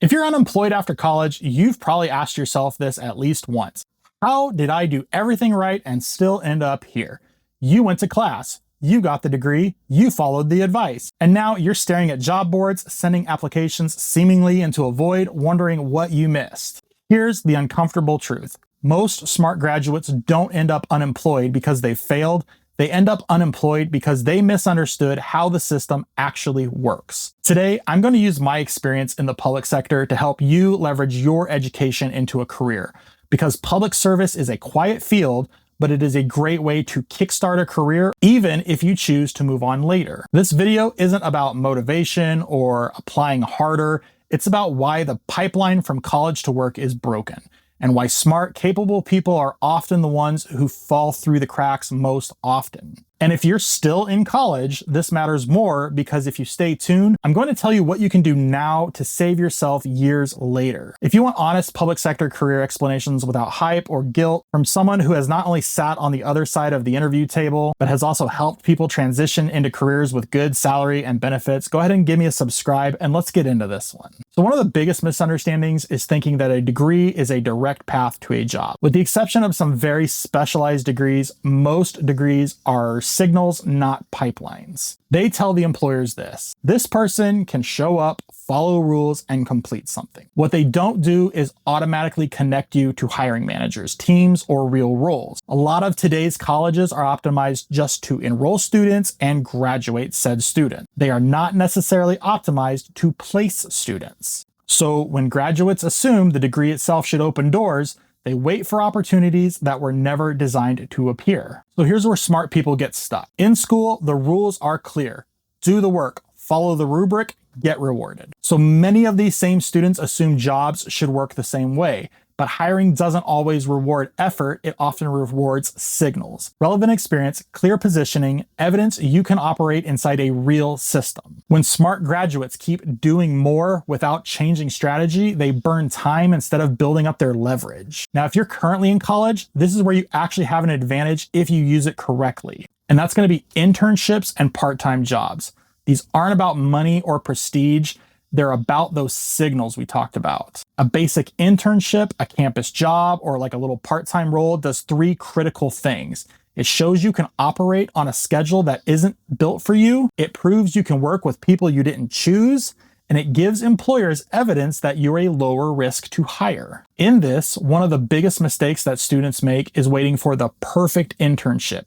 If you're unemployed after college, you've probably asked yourself this at least once. How did I do everything right and still end up here? You went to class, you got the degree, you followed the advice, and now you're staring at job boards, sending applications seemingly into a void, wondering what you missed. Here's the uncomfortable truth. Most smart graduates don't end up unemployed because they failed. They end up unemployed because they misunderstood how the system actually works. Today, I'm going to use my experience in the public sector to help you leverage your education into a career. Because public service is a quiet field, but it is a great way to kickstart a career, even if you choose to move on later. This video isn't about motivation or applying harder. It's about why the pipeline from college to work is broken, and why smart, capable people are often the ones who fall through the cracks most often. And if you're still in college, this matters more because if you stay tuned, I'm going to tell you what you can do now to save yourself years later. If you want honest public sector career explanations without hype or guilt from someone who has not only sat on the other side of the interview table, but has also helped people transition into careers with good salary and benefits, go ahead and give me a subscribe and let's get into this one. So one of the biggest misunderstandings is thinking that a degree is a direct path to a job. With the exception of some very specialized degrees, most degrees are signals, not pipelines. They tell the employers this person can show up, follow rules, and complete something. What they don't do is automatically connect you to hiring managers, teams, or real roles. A lot of today's colleges are optimized just to enroll students and graduate said student. They are not necessarily optimized to place students. So when graduates assume the degree itself should open doors, they wait for opportunities that were never designed to appear. So here's where smart people get stuck. In school, the rules are clear. Do the work, follow the rubric, get rewarded. So many of these same students assume jobs should work the same way, but hiring doesn't always reward effort, it often rewards signals. Relevant experience, clear positioning, evidence you can operate inside a real system. When smart graduates keep doing more without changing strategy, they burn time instead of building up their leverage. Now, if you're currently in college, this is where you actually have an advantage if you use it correctly. And that's going to be internships and part-time jobs. These aren't about money or prestige. They're about those signals we talked about. A basic internship, a campus job, or like a little part-time role does three critical things. It shows you can operate on a schedule that isn't built for you. It proves you can work with people you didn't choose. And it gives employers evidence that you're a lower risk to hire. In this, one of the biggest mistakes that students make is waiting for the perfect internship.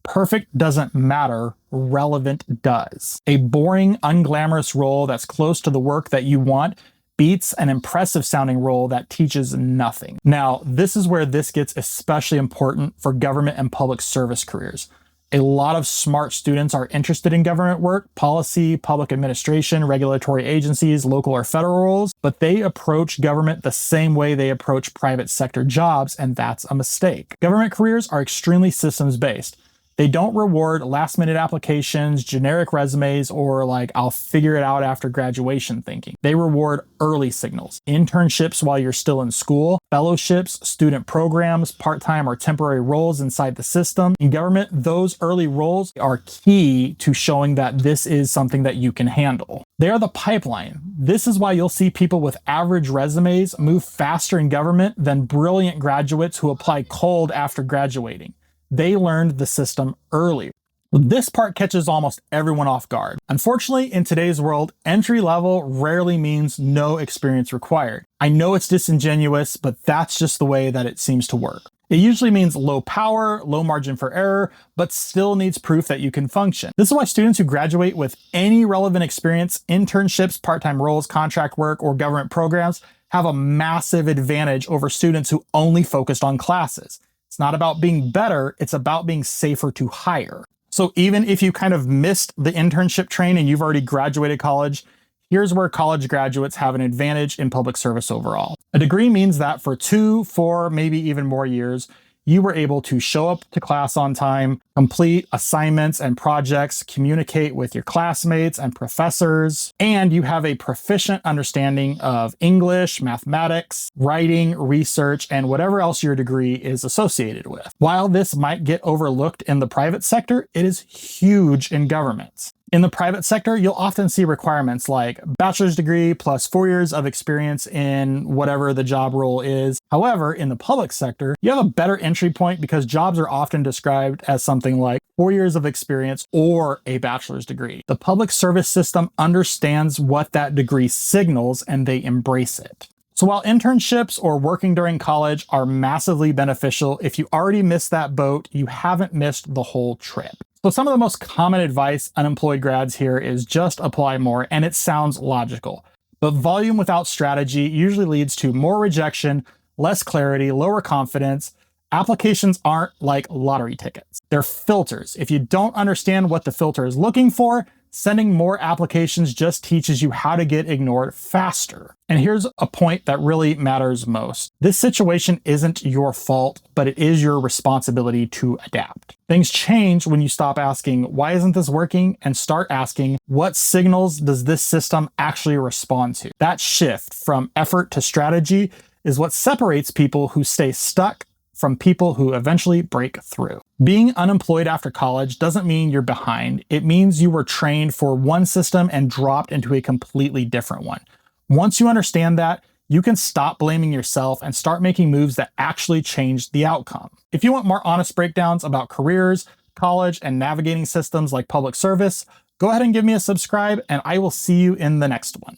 Perfect doesn't matter, relevant does. A boring, unglamorous role that's close to the work that you want beats an impressive sounding role that teaches nothing. Now, this is where this gets especially important for government and public service careers. A lot of smart students are interested in government work, policy, public administration, regulatory agencies, local or federal roles, but they approach government the same way they approach private sector jobs, and that's a mistake. Government careers are extremely systems-based. They don't reward last-minute applications, generic resumes, or like, I'll figure it out after graduation thinking. They reward early signals, internships while you're still in school, fellowships, student programs, part-time or temporary roles inside the system. In government, those early roles are key to showing that this is something that you can handle. They are the pipeline. This is why you'll see people with average resumes move faster in government than brilliant graduates who apply cold after graduating. They learned the system early. This part catches almost everyone off guard. Unfortunately, in today's world, entry level rarely means no experience required. I know it's disingenuous, but that's just the way that it seems to work. It usually means low power, low margin for error, but still needs proof that you can function. This is why students who graduate with any relevant experience, internships, part-time roles, contract work, or government programs have a massive advantage over students who only focused on classes. It's not about being better, it's about being safer to hire. So even if you kind of missed the internship train and you've already graduated college, here's where college graduates have an advantage in public service overall. A degree means that for 2, 4, maybe even more years, you were able to show up to class on time, complete assignments and projects, communicate with your classmates and professors, and you have a proficient understanding of English, mathematics, writing, research, and whatever else your degree is associated with. While this might get overlooked in the private sector, it is huge in government. In the private sector, you'll often see requirements like bachelor's degree plus 4 years of experience in whatever the job role is. However, in the public sector, you have a better entry point because jobs are often described as something like 4 years of experience or a bachelor's degree. The public service system understands what that degree signals and they embrace it. So while internships or working during college are massively beneficial, if you already missed that boat, you haven't missed the whole trip. So some of the most common advice unemployed grads hear is just apply more, and it sounds logical. But volume without strategy usually leads to more rejection, less clarity, lower confidence. Applications aren't like lottery tickets. They're filters. If you don't understand what the filter is looking for, sending more applications just teaches you how to get ignored faster. And here's a point that really matters most. This situation isn't your fault, but it is your responsibility to adapt. Things change when you stop asking, why isn't this working? And start asking, what signals does this system actually respond to? That shift from effort to strategy is what separates people who stay stuck from people who eventually break through. Being unemployed after college doesn't mean you're behind. It means you were trained for one system and dropped into a completely different one. Once you understand that, you can stop blaming yourself and start making moves that actually change the outcome. If you want more honest breakdowns about careers, college, and navigating systems like public service, go ahead and give me a subscribe, and I will see you in the next one.